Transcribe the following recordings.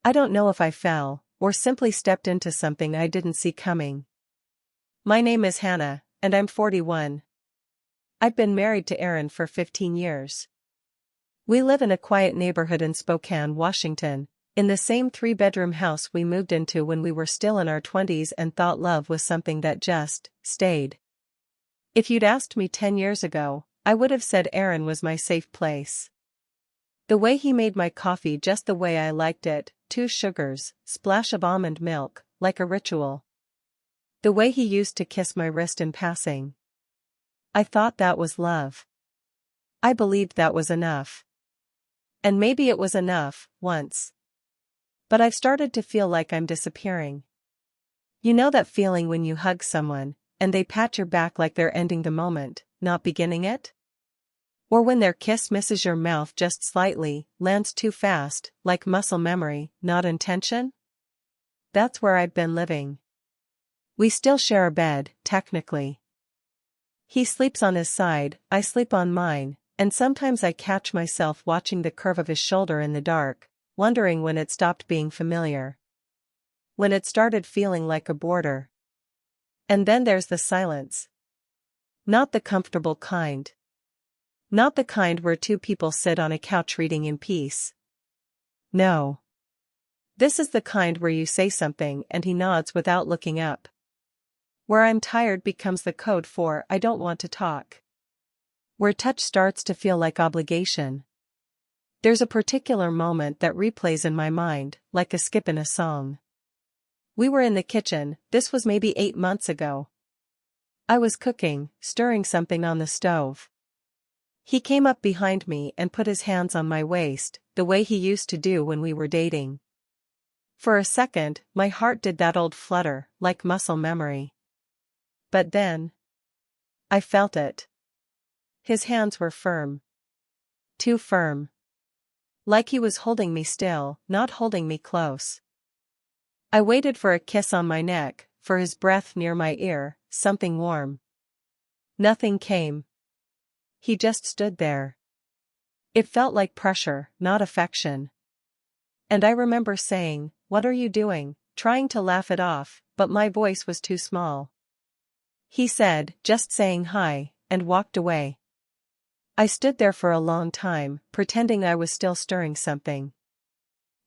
I don't know if I fell, or simply stepped into something I didn't see coming. My name is Hannah, and I'm 41. I've been married to Aaron for 15 years. We live in a quiet neighborhood in Spokane, Washington, in the same 3-bedroom house we moved into when we were still in our 20s and thought love was something that just stayed. If you'd asked me 10 years ago, I would have said Aaron was my safe place. The way he made my coffee just the way I liked it, 2 sugars, splash of almond milk, like a ritual. The way he used to kiss my wrist in passing. I thought that was love. I believed that was enough. And maybe it was enough, once. But I've started to feel like I'm disappearing. You know that feeling when you hug someone, and they pat your back like they're ending the moment, not beginning it? Or when their kiss misses your mouth just slightly, lands too fast, like muscle memory, not intention? That's where I've been living. We still share a bed, technically. He sleeps on his side, I sleep on mine, and sometimes I catch myself watching the curve of his shoulder in the dark, wondering when it stopped being familiar. When it started feeling like a border. And then there's the silence. Not the comfortable kind. Not the kind where 2 people sit on a couch reading in peace. No. This is the kind where you say something and he nods without looking up. Where I'm tired becomes the code for I don't want to talk. Where touch starts to feel like obligation. There's a particular moment that replays in my mind, like a skip in a song. We were in the kitchen, this was maybe 8 months ago. I was cooking, stirring something on the stove. He came up behind me and put his hands on my waist, the way he used to do when we were dating. For a second, my heart did that old flutter, like muscle memory. But then, I felt it. His hands were firm. Too firm. Like he was holding me still, not holding me close. I waited for a kiss on my neck, for his breath near my ear, something warm. Nothing came. He just stood there. It felt like pressure, not affection. And I remember saying, "What are you doing?" trying to laugh it off, but my voice was too small. He said, "Just saying hi," and walked away. I stood there for a long time, pretending I was still stirring something.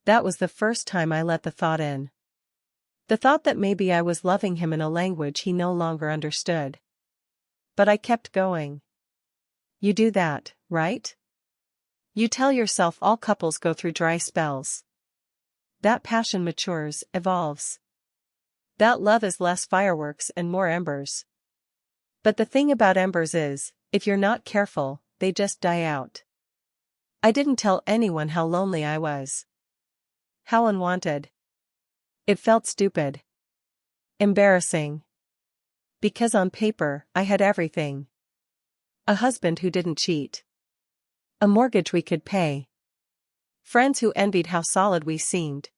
That was the first time I let the thought in. The thought that maybe I was loving him in a language he no longer understood. But I kept going. You do that, right? You tell yourself all couples go through dry spells. That passion matures, evolves. That love is less fireworks and more embers. But the thing about embers is, if you're not careful, they just die out. I didn't tell anyone how lonely I was. How unwanted. It felt stupid. Embarrassing. Because on paper, I had everything. A husband who didn't cheat. A mortgage we could pay. Friends who envied how solid we seemed.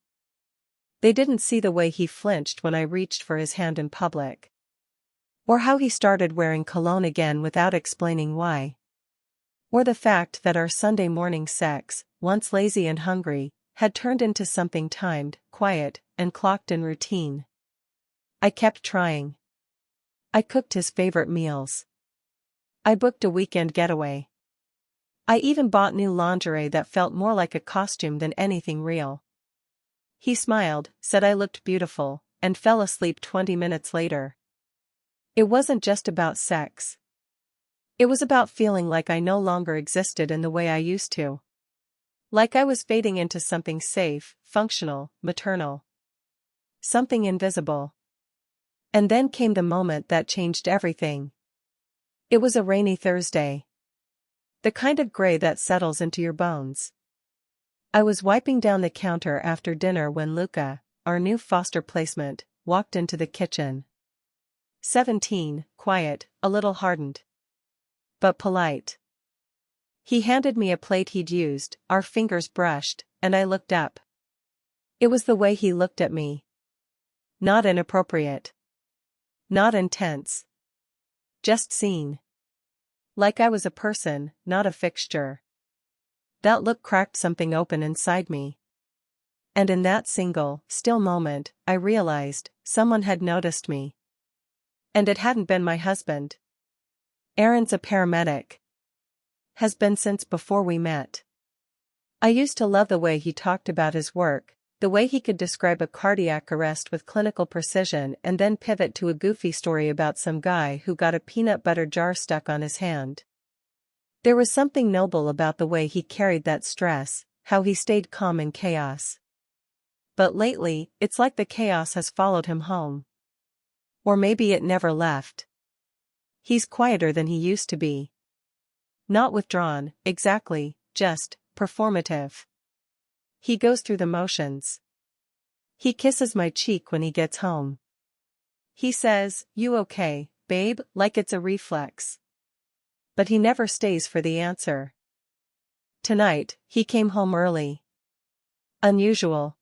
They didn't see the way he flinched when I reached for his hand in public. Or how he started wearing cologne again without explaining why. Or the fact that our Sunday morning sex, once lazy and hungry, had turned into something timed, quiet, and clocked in routine. I kept trying. I cooked his favorite meals. I booked a weekend getaway. I even bought new lingerie that felt more like a costume than anything real. He smiled, said I looked beautiful, and fell asleep 20 minutes later. It wasn't just about sex. It was about feeling like I no longer existed in the way I used to. Like I was fading into something safe, functional, maternal. Something invisible. And then came the moment that changed everything. It was a rainy Thursday. The kind of gray that settles into your bones. I was wiping down the counter after dinner when Luca, our new foster placement, walked into the kitchen. 17, quiet, a little hardened. But polite. He handed me a plate he'd used, our fingers brushed, and I looked up. It was the way he looked at me. Not inappropriate. Not intense. Just seen. Like I was a person, not a fixture. That look cracked something open inside me. And in that single, still moment, I realized someone had noticed me. And it hadn't been my husband. Aaron's a paramedic. Has been since before we met. I used to love the way he talked about his work, the way he could describe a cardiac arrest with clinical precision and then pivot to a goofy story about some guy who got a peanut butter jar stuck on his hand. There was something noble about the way he carried that stress, how he stayed calm in chaos. But lately, it's like the chaos has followed him home. Or maybe it never left. He's quieter than he used to be. Not withdrawn, exactly, just performative. He goes through the motions. He kisses my cheek when he gets home. He says, "You okay, babe?" like it's a reflex. But he never stays for the answer. Tonight, he came home early. Unusual.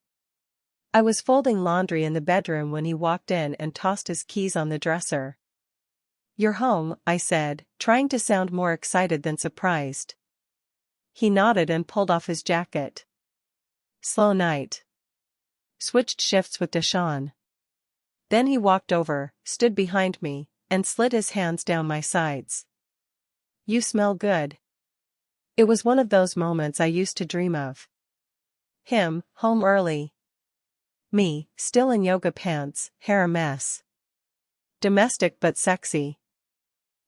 I was folding laundry in the bedroom when he walked in and tossed his keys on the dresser. "You're home," I said, trying to sound more excited than surprised. He nodded and pulled off his jacket. Slow night. Switched shifts with Deshawn. Then he walked over, stood behind me, and slid his hands down my sides. "You smell good." It was one of those moments I used to dream of. Him, home early. Me, still in yoga pants, hair a mess. Domestic but sexy.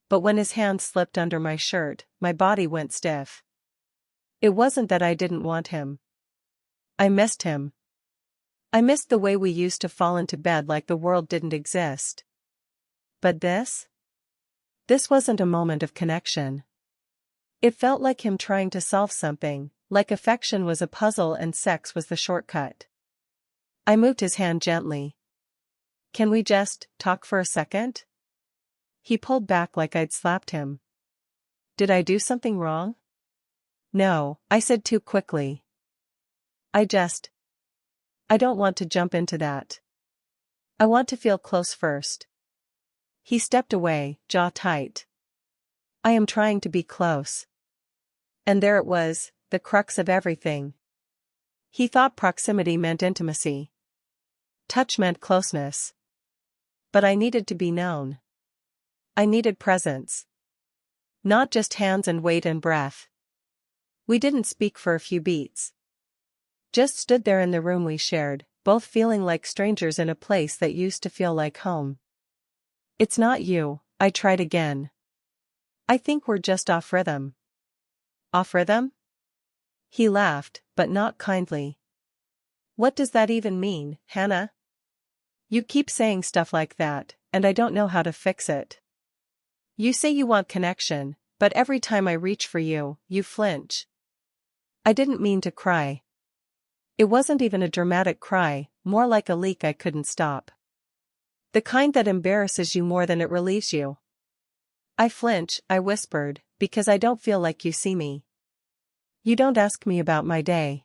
But when his hand slipped under my shirt, my body went stiff. It wasn't that I didn't want him. I missed him. I missed the way we used to fall into bed like the world didn't exist. But this? This wasn't a moment of connection. It felt like him trying to solve something, like affection was a puzzle and sex was the shortcut. I moved his hand gently. "Can we just talk for a second?" He pulled back like I'd slapped him. "Did I do something wrong?" "No," I said too quickly. I don't want to jump into that. I want to feel close first." He stepped away, jaw tight. "I am trying to be close." And there it was, the crux of everything. He thought proximity meant intimacy. Touch meant closeness. But I needed to be known. I needed presence. Not just hands and weight and breath. We didn't speak for a few beats. Just stood there in the room we shared, both feeling like strangers in a place that used to feel like home. "It's not you," I tried again. "I think we're just off rhythm." "Off rhythm?" He laughed, but not kindly. "What does that even mean, Hannah? You keep saying stuff like that, and I don't know how to fix it. You say you want connection, but every time I reach for you, you flinch." I didn't mean to cry. It wasn't even a dramatic cry, more like a leak I couldn't stop. The kind that embarrasses you more than it relieves you. "I flinch," I whispered, "because I don't feel like you see me. You don't ask me about my day.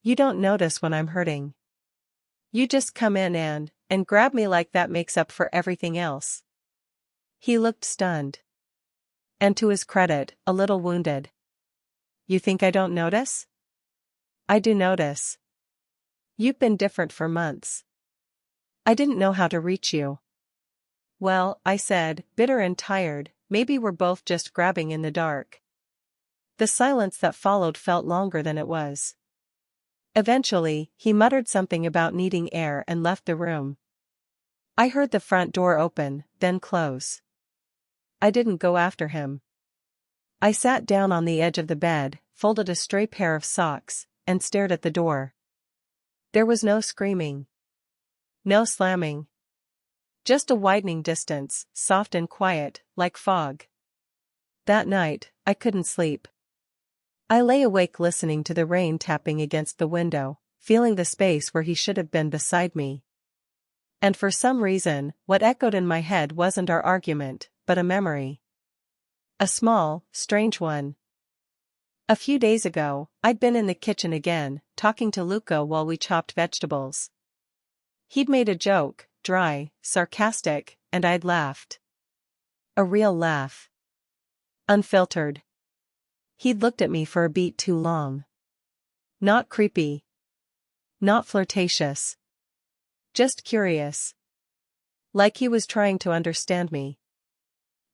You don't notice when I'm hurting. You just come in and grab me like that makes up for everything else." He looked stunned. And to his credit, a little wounded. "You think I don't notice?" "I do notice. You've been different for months. I didn't know how to reach you." "Well," I said, bitter and tired, "maybe we're both just grabbing in the dark." The silence that followed felt longer than it was. Eventually, he muttered something about needing air and left the room. I heard the front door open, then close. I didn't go after him. I sat down on the edge of the bed, folded a stray pair of socks, and stared at the door. There was no screaming. No slamming. Just a widening distance, soft and quiet, like fog. That night, I couldn't sleep. I lay awake listening to the rain tapping against the window, feeling the space where he should have been beside me. And for some reason, what echoed in my head wasn't our argument, but a memory. A small, strange one. A few days ago, I'd been in the kitchen again, talking to Luca while we chopped vegetables. He'd made a joke, dry, sarcastic, and I'd laughed. A real laugh. Unfiltered. He'd looked at me for a beat too long. Not creepy. Not flirtatious. Just curious. Like he was trying to understand me.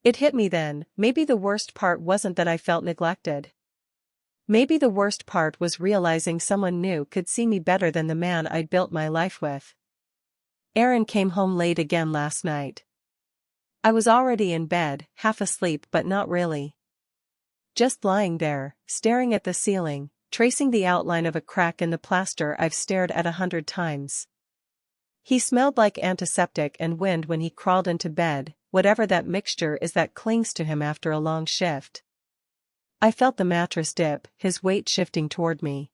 It hit me then, maybe the worst part wasn't that I felt neglected. Maybe the worst part was realizing someone new could see me better than the man I'd built my life with. Aaron came home late again last night. I was already in bed, half asleep but not really. Just lying there, staring at the ceiling, tracing the outline of a crack in the plaster I've stared at 100 times. He smelled like antiseptic and wind when he crawled into bed, whatever that mixture is that clings to him after a long shift. I felt the mattress dip, his weight shifting toward me.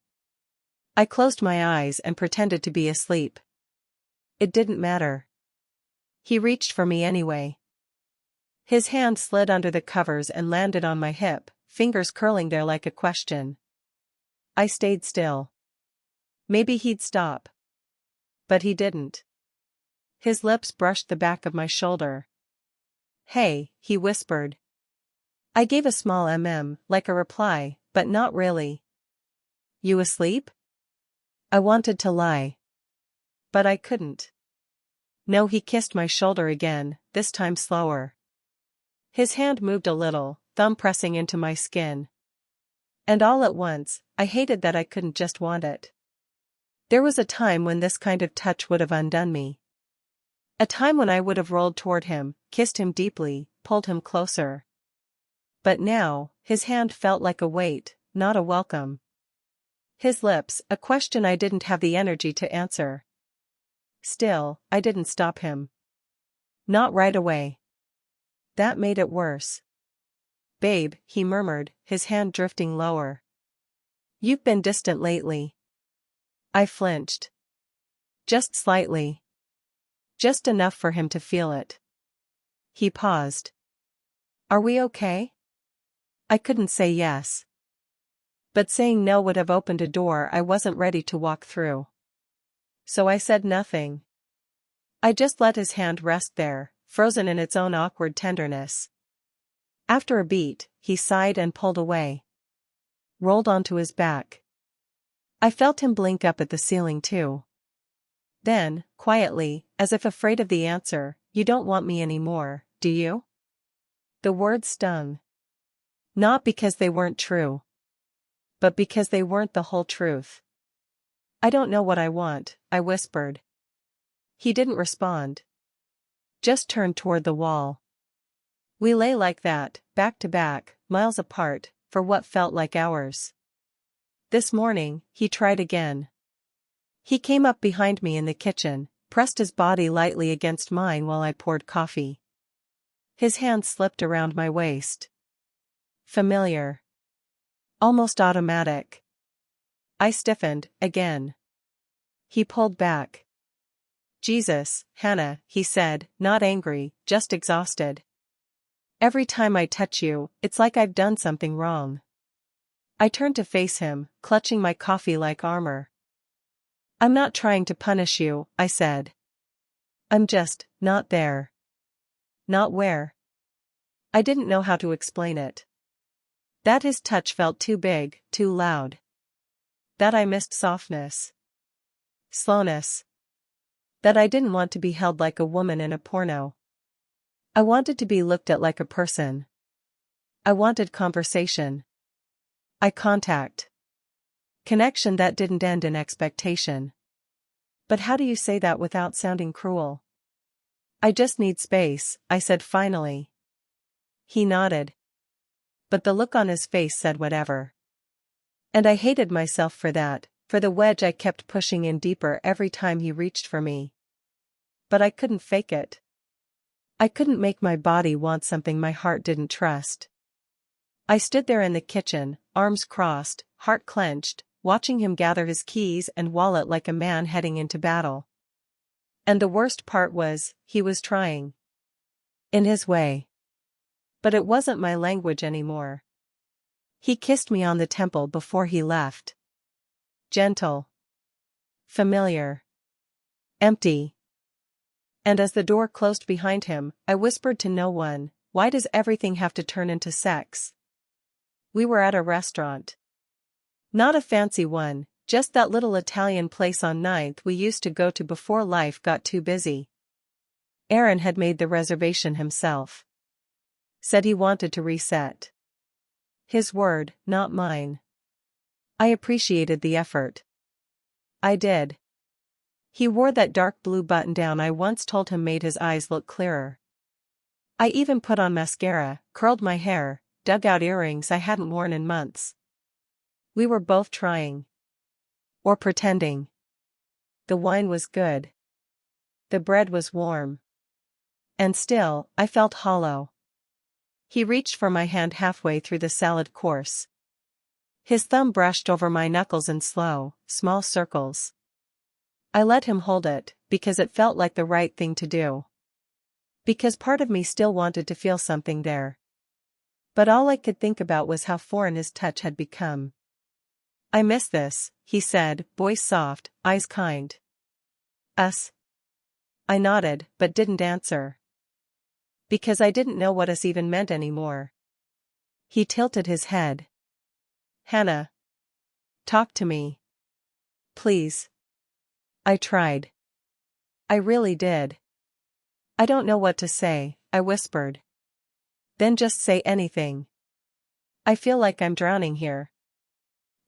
I closed my eyes and pretended to be asleep. It didn't matter. He reached for me anyway. His hand slid under the covers and landed on my hip, fingers curling there like a question. I stayed still. Maybe he'd stop. But he didn't. His lips brushed the back of my shoulder. "Hey," he whispered. I gave a small like a reply, but not really. "You asleep?" I wanted to lie. But I couldn't. No, he kissed my shoulder again, this time slower. His hand moved a little, thumb pressing into my skin. And all at once, I hated that I couldn't just want it. There was a time when this kind of touch would have undone me. A time when I would have rolled toward him, kissed him deeply, pulled him closer. But now, his hand felt like a weight, not a welcome. His lips, a question I didn't have the energy to answer. Still, I didn't stop him. Not right away. That made it worse. "Babe," he murmured, his hand drifting lower. "You've been distant lately." I flinched. Just slightly. Just enough for him to feel it. He paused. "Are we okay?" I couldn't say yes. But saying no would have opened a door I wasn't ready to walk through. So I said nothing. I just let his hand rest there, frozen in its own awkward tenderness. After a beat, he sighed and pulled away. Rolled onto his back. I felt him blink up at the ceiling too. Then, quietly, as if afraid of the answer, "You don't want me anymore, do you?" The words stung. Not because they weren't true. But because they weren't the whole truth. "I don't know what I want," I whispered. He didn't respond. Just turned toward the wall. We lay like that, back to back, miles apart, for what felt like hours. This morning, he tried again. He came up behind me in the kitchen, pressed his body lightly against mine while I poured coffee. His hand slipped around my waist. Familiar. Almost automatic. I stiffened, again. He pulled back. "Jesus, Hannah," he said, not angry, just exhausted. "Every time I touch you, it's like I've done something wrong." I turned to face him, clutching my coffee like armor. "I'm not trying to punish you," I said. "I'm just, not there." Not where? I didn't know how to explain it. That his touch felt too big, too loud. That I missed softness. Slowness. That I didn't want to be held like a woman in a porno. I wanted to be looked at like a person. I wanted conversation. Eye contact. Connection that didn't end in expectation. But how do you say that without sounding cruel? "I just need space," I said finally. He nodded. But the look on his face said whatever. And I hated myself for that, for the wedge I kept pushing in deeper every time he reached for me. But I couldn't fake it. I couldn't make my body want something my heart didn't trust. I stood there in the kitchen, arms crossed, heart clenched, watching him gather his keys and wallet like a man heading into battle. And the worst part was, he was trying. In his way. But it wasn't my language anymore. He kissed me on the temple before he left. Gentle. Familiar. Empty. And as the door closed behind him, I whispered to no one, "Why does everything have to turn into sex?" We were at a restaurant. Not a fancy one, Just that little Italian place on Ninth we used to go to before life got too busy. Aaron had made the reservation himself. Said he wanted to reset. His word, not mine. I appreciated the effort. I did. He wore that dark blue button-down I once told him made his eyes look clearer. I even put on mascara, curled my hair, dug out earrings I hadn't worn in months. We were both trying. Or pretending. The wine was good. The bread was warm. And still, I felt hollow. He reached for my hand halfway through the salad course. His thumb brushed over my knuckles in slow, small circles. I let him hold it, because it felt like the right thing to do. Because part of me still wanted to feel something there. But all I could think about was how foreign his touch had become. I miss this, he said, voice soft, eyes kind. Us? I nodded, but didn't answer. Because I didn't know what us even meant anymore. He tilted his head. Hannah. Talk to me. Please. I tried. I really did. I don't know what to say, I whispered. Then just say anything. I feel like I'm drowning here.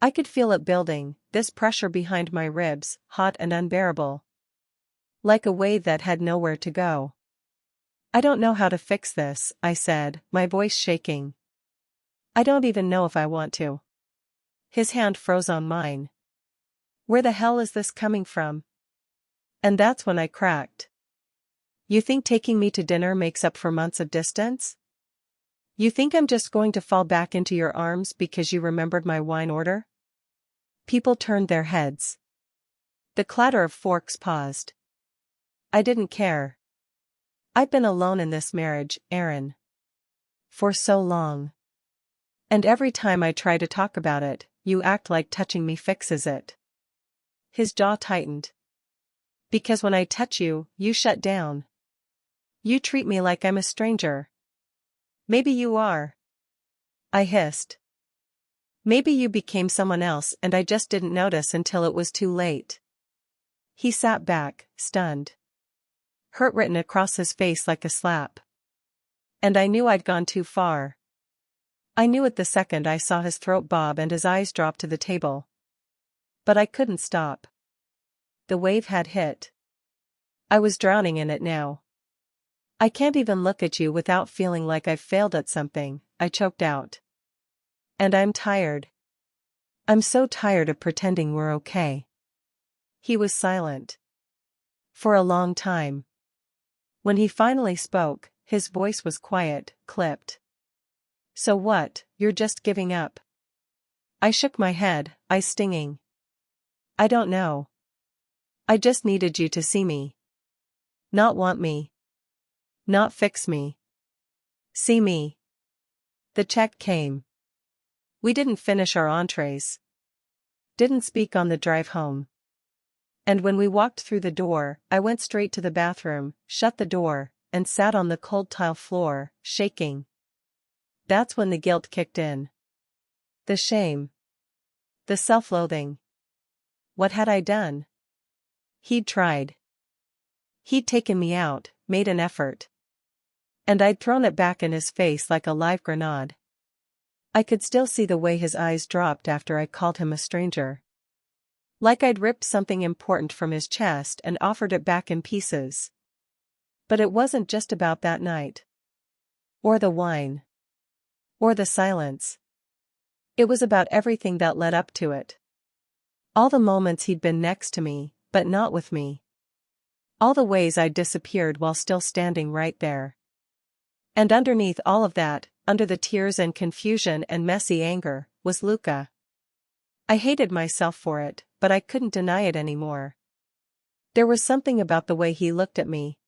I could feel it building, this pressure behind my ribs, hot and unbearable. Like a wave that had nowhere to go. I don't know how to fix this, I said, my voice shaking. I don't even know if I want to. His hand froze on mine. Where the hell is this coming from? And that's when I cracked. You think taking me to dinner makes up for months of distance? You think I'm just going to fall back into your arms because you remembered my wine order? People turned their heads. The clatter of forks paused. I didn't care. I've been alone in this marriage, Aaron. For so long. And every time I try to talk about it, you act like touching me fixes it. His jaw tightened. Because when I touch you, you shut down. You treat me like I'm a stranger. Maybe you are. I hissed. Maybe you became someone else and I just didn't notice until it was too late. He sat back, stunned. Hurt written across his face like a slap. And I knew I'd gone too far. I knew it the second I saw his throat bob and his eyes drop to the table. But I couldn't stop. The wave had hit. I was drowning in it now. I can't even look at you without feeling like I've failed at something, I choked out. And I'm tired. I'm so tired of pretending we're okay. He was silent. For a long time. When he finally spoke, his voice was quiet, clipped. So what, you're just giving up? I shook my head, eyes stinging. I don't know. I just needed you to see me. Not want me. Not fix me. See me. The check came. We didn't finish our entrees. Didn't speak on the drive home. And when we walked through the door, I went straight to the bathroom, shut the door, and sat on the cold tile floor, shaking. That's when the guilt kicked in. The shame. The self-loathing. What had I done? He'd tried. He'd taken me out, made an effort. And I'd thrown it back in his face like a live grenade. I could still see the way his eyes dropped after I called him a stranger. Like I'd ripped something important from his chest and offered it back in pieces. But it wasn't just about that night. Or the wine. Or the silence. It was about everything that led up to it. All the moments he'd been next to me, but not with me. All the ways I'd disappeared while still standing right there. And underneath all of that, under the tears and confusion and messy anger, was Luca. I hated myself for it, but I couldn't deny it anymore. There was something about the way he looked at me.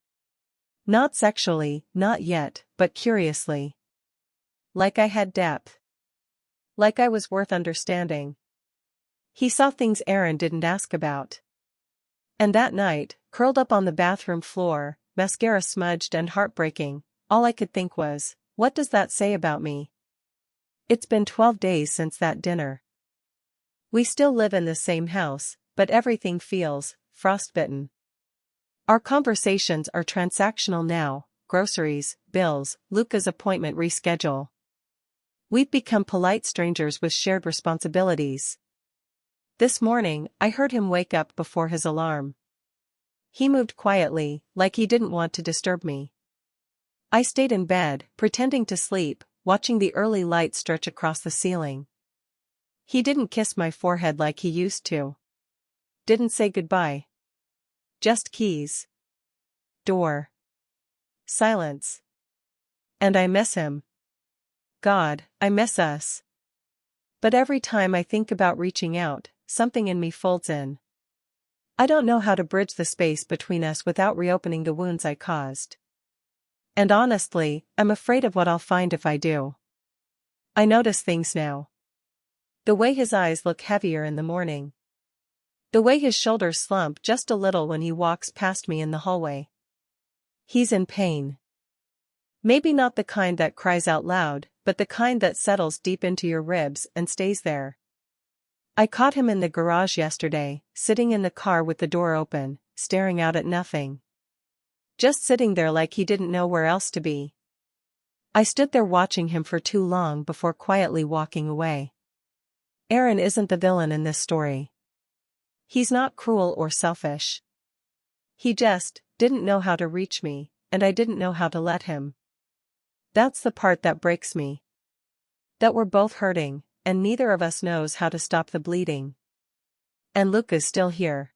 Not sexually, not yet, but curiously. Like I had depth. Like I was worth understanding. He saw things Aaron didn't ask about. And that night, curled up on the bathroom floor, mascara smudged and heartbreaking, all I could think was, what does that say about me? It's been 12 days since that dinner. We still live in the same house, but everything feels frostbitten. Our conversations are transactional now: groceries, bills, Luca's appointment reschedule. We've become polite strangers with shared responsibilities. This morning, I heard him wake up before his alarm. He moved quietly, like he didn't want to disturb me. I stayed in bed, pretending to sleep, watching the early light stretch across the ceiling. He didn't kiss my forehead like he used to. Didn't say goodbye. Just keys. Door. Silence. And I miss him. God, I miss us. But every time I think about reaching out, something in me folds in. I don't know how to bridge the space between us without reopening the wounds I caused. And honestly, I'm afraid of what I'll find if I do. I notice things now. The way his eyes look heavier in the morning. The way his shoulders slump just a little when he walks past me in the hallway. He's in pain. Maybe not the kind that cries out loud, but the kind that settles deep into your ribs and stays there. I caught him in the garage yesterday, sitting in the car with the door open, staring out at nothing. Just sitting there like he didn't know where else to be. I stood there watching him for too long before quietly walking away. Aaron isn't the villain in this story. He's not cruel or selfish. He just didn't know how to reach me, and I didn't know how to let him. That's the part that breaks me. That we're both hurting, and neither of us knows how to stop the bleeding. And Luca's still here.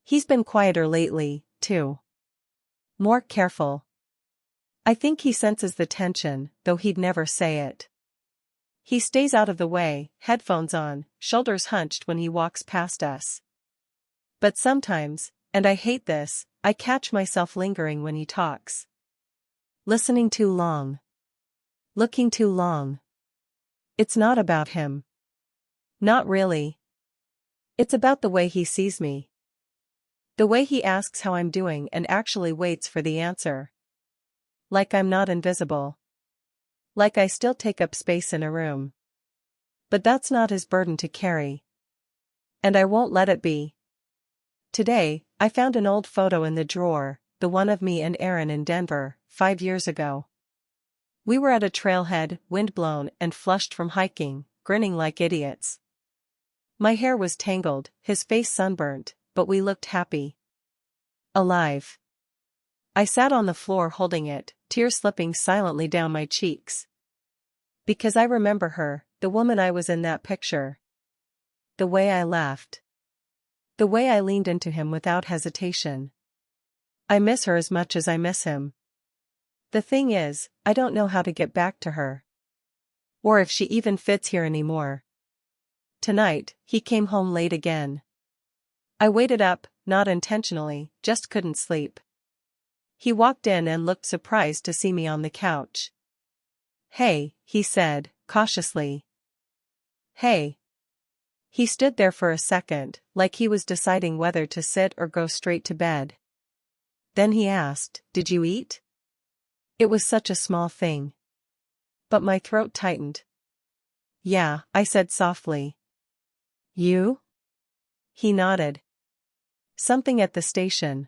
He's been quieter lately, too. More careful. I think he senses the tension, though he'd never say it. He stays out of the way, headphones on, shoulders hunched when he walks past us. But sometimes, and I hate this, I catch myself lingering when he talks. Listening too long. Looking too long. It's not about him. Not really. It's about the way he sees me. The way he asks how I'm doing and actually waits for the answer. Like I'm not invisible. Like I still take up space in a room. But that's not his burden to carry. And I won't let it be. Today, I found an old photo in the drawer, the one of me and Aaron in Denver, 5 years ago. We were at a trailhead, windblown and flushed from hiking, grinning like idiots. My hair was tangled, his face sunburnt, but we looked happy. Alive. I sat on the floor holding it, tears slipping silently down my cheeks. Because I remember her, the woman I was in that picture. The way I laughed. The way I leaned into him without hesitation. I miss her as much as I miss him. The thing is, I don't know how to get back to her. Or if she even fits here anymore. Tonight, he came home late again. I waited up, not intentionally, just couldn't sleep. He walked in and looked surprised to see me on the couch. "Hey," he said, cautiously. "Hey." He stood there for a second, like he was deciding whether to sit or go straight to bed. Then he asked, "Did you eat?" It was such a small thing. But my throat tightened. "Yeah," I said softly. "You?" He nodded. "Something at the station."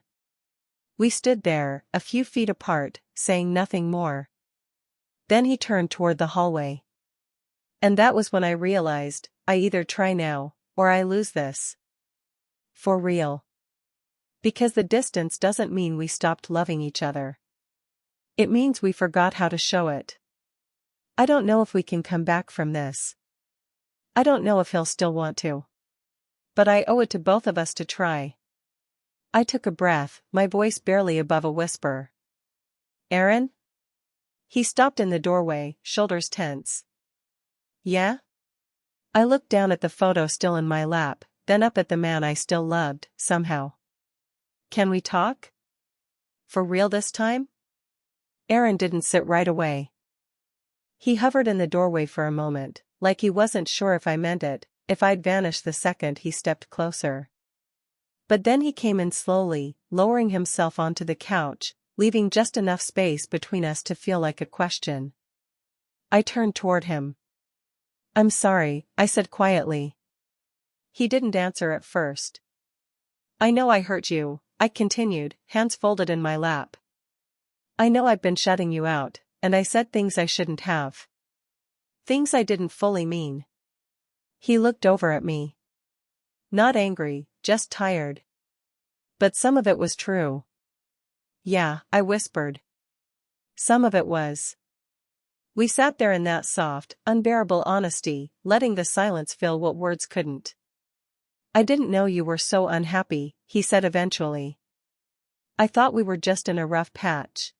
We stood there, a few feet apart, saying nothing more. Then he turned toward the hallway. And that was when I realized, I either try now, or I lose this. For real. Because the distance doesn't mean we stopped loving each other. It means we forgot how to show it. I don't know if we can come back from this. I don't know if he'll still want to. But I owe it to both of us to try. I took a breath, my voice barely above a whisper. "Aaron?" He stopped in the doorway, shoulders tense. "Yeah?" I looked down at the photo still in my lap, then up at the man I still loved, somehow. "Can we talk? For real this time?" Aaron didn't sit right away. He hovered in the doorway for a moment, like he wasn't sure if I meant it, if I'd vanish the second he stepped closer. But then he came in slowly, lowering himself onto the couch, leaving just enough space between us to feel like a question. I turned toward him. "I'm sorry," I said quietly. He didn't answer at first. I know I hurt you, I continued, hands folded in my lap. I know I've been shutting you out, and I said things I shouldn't have. Things I didn't fully mean. He looked over at me. Not angry, just tired. But some of it was true. Yeah, I whispered. Some of it was. We sat there in that soft, unbearable honesty, letting the silence fill what words couldn't. I didn't know you were so unhappy, he said eventually. I thought we were just in a rough patch.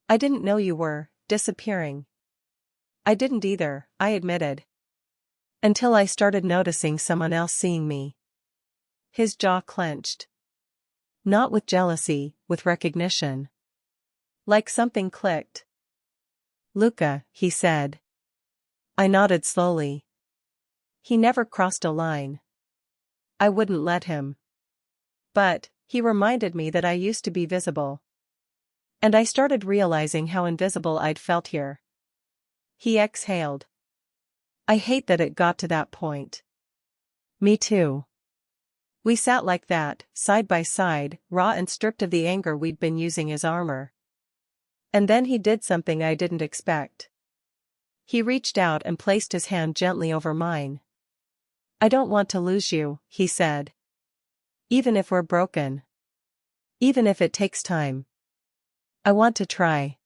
I didn't know you were disappearing. I didn't either, I admitted. Until I started noticing someone else seeing me. His jaw clenched. Not with jealousy, with recognition. Like something clicked. Luca, he said. I nodded slowly. He never crossed a line. I wouldn't let him. But, he reminded me that I used to be visible. And I started realizing how invisible I'd felt here. He exhaled. I hate that it got to that point. Me too. We sat like that, side by side, raw and stripped of the anger we'd been using as armor. And then he did something I didn't expect. He reached out and placed his hand gently over mine. I don't want to lose you, he said. Even if we're broken. Even if it takes time. I want to try.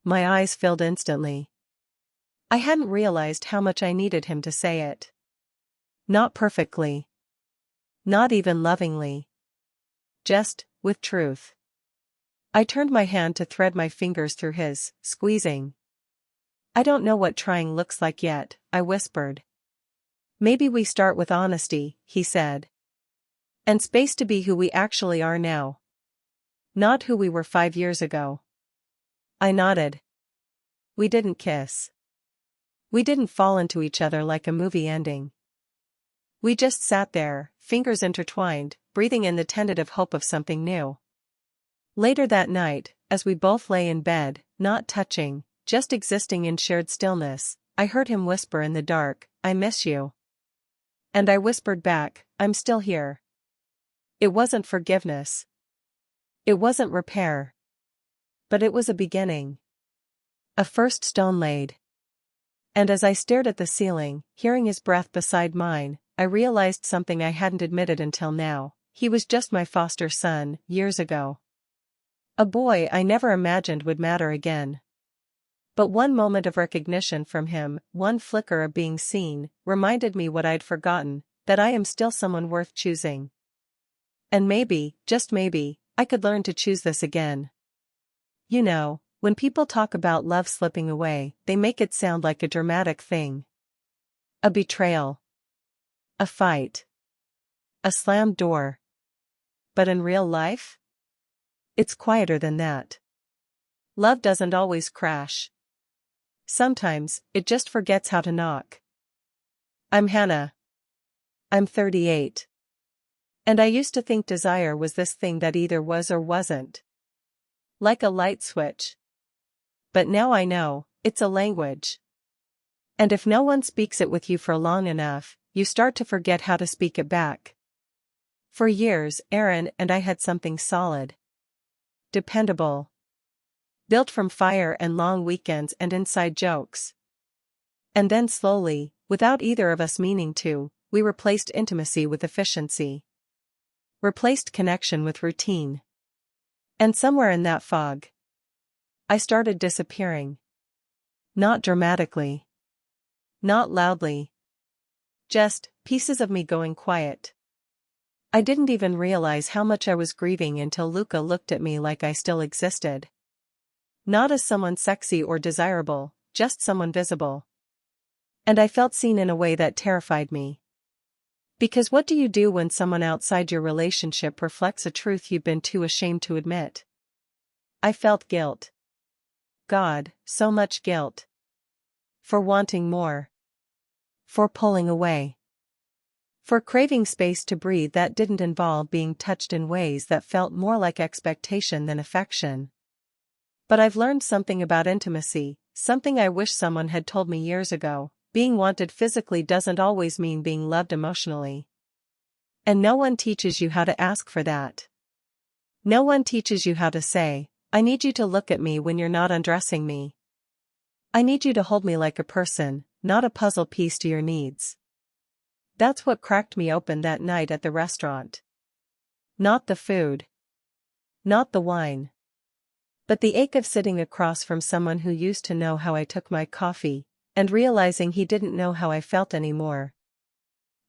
My eyes filled instantly. I hadn't realized how much I needed him to say it. Not perfectly. Not even lovingly. Just, with truth. I turned my hand to thread my fingers through his, squeezing. I don't know what trying looks like yet, I whispered. Maybe we start with honesty, he said. And space to be who we actually are now. Not who we were 5 years ago. I nodded. We didn't kiss. We didn't fall into each other like a movie ending. We just sat there, fingers intertwined, breathing in the tentative hope of something new. Later that night, as we both lay in bed, not touching, just existing in shared stillness, I heard him whisper in the dark, I miss you. And I whispered back, I'm still here. It wasn't forgiveness. It wasn't repair. But it was a beginning. A first stone laid. And as I stared at the ceiling, hearing his breath beside mine, I realized something I hadn't admitted until now. He was just my foster son, years ago. A boy I never imagined would matter again. But one moment of recognition from him, one flicker of being seen, reminded me what I'd forgotten, that I am still someone worth choosing. And maybe, just maybe, I could learn to choose this again. You know, when people talk about love slipping away, they make it sound like a dramatic thing. A betrayal. A fight. A slammed door. But in real life? It's quieter than that. Love doesn't always crash. Sometimes, it just forgets how to knock. I'm Hannah. I'm 38. And I used to think desire was this thing that either was or wasn't. Like a light switch. But now I know, it's a language. And if no one speaks it with you for long enough, you start to forget how to speak it back. For years, Aaron and I had something solid. Dependable. Built from fire and long weekends and inside jokes. And then slowly, without either of us meaning to, we replaced intimacy with efficiency. Replaced connection with routine. And somewhere in that fog, I started disappearing. Not dramatically. Not loudly. Just, pieces of me going quiet. I didn't even realize how much I was grieving until Luca looked at me like I still existed. Not as someone sexy or desirable, just someone visible. And I felt seen in a way that terrified me. Because what do you do when someone outside your relationship reflects a truth you've been too ashamed to admit? I felt guilt. God, so much guilt. For wanting more. For pulling away. For craving space to breathe that didn't involve being touched in ways that felt more like expectation than affection. But I've learned something about intimacy, something I wish someone had told me years ago. being wanted physically doesn't always mean being loved emotionally. And no one teaches you how to ask for that. No one teaches you how to say, I need you to look at me when you're not undressing me. I need you to hold me like a person, not a puzzle piece to your needs. That's what cracked me open that night at the restaurant. Not the food. Not the wine. But the ache of sitting across from someone who used to know how I took my coffee, and realizing he didn't know how I felt anymore.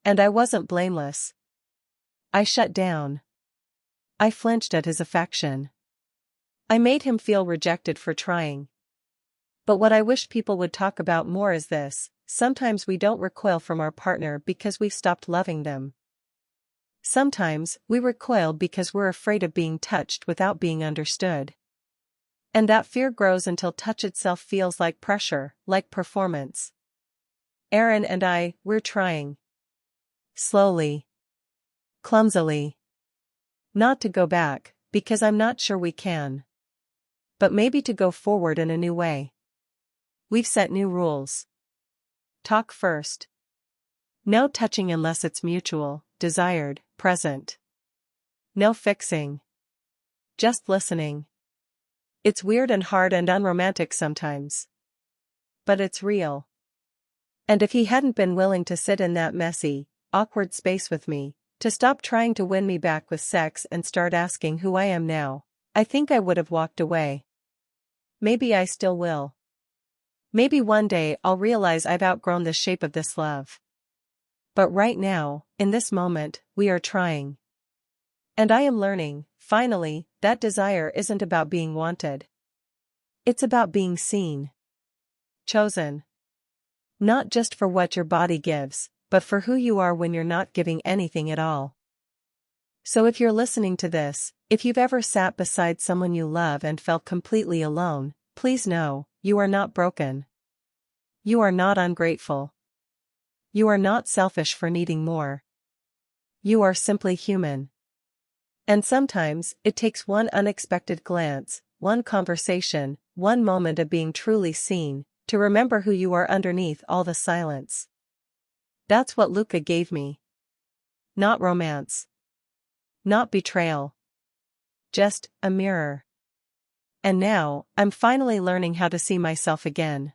And I wasn't blameless. I shut down. I flinched at his affection. I made him feel rejected for trying. But what I wish people would talk about more is this: sometimes we don't recoil from our partner because we've stopped loving them. Sometimes we recoil because we're afraid of being touched without being understood. And that fear grows until touch itself feels like pressure, like performance. Aaron and we're trying. Slowly. Clumsily. Not to go back, because I'm not sure we can. But maybe to go forward in a new way. We've set new rules. Talk first. No touching unless it's mutual, desired, present. No fixing. Just listening. It's weird and hard and unromantic sometimes. But it's real. And if he hadn't been willing to sit in that messy, awkward space with me, to stop trying to win me back with sex and start asking who I am now, I think I would have walked away. Maybe I still will. Maybe one day I'll realize I've outgrown the shape of this love. But right now, in this moment, we are trying. And I am learning, finally, that desire isn't about being wanted. It's about being seen. Chosen. Not just for what your body gives, but for who you are when you're not giving anything at all. So if you're listening to this, if you've ever sat beside someone you love and felt completely alone, please know, you are not broken. You are not ungrateful. You are not selfish for needing more. You are simply human. And sometimes, it takes one unexpected glance, one conversation, one moment of being truly seen, to remember who you are underneath all the silence. That's what Luca gave me. Not romance. Not betrayal. Just a mirror. And now, I'm finally learning how to see myself again.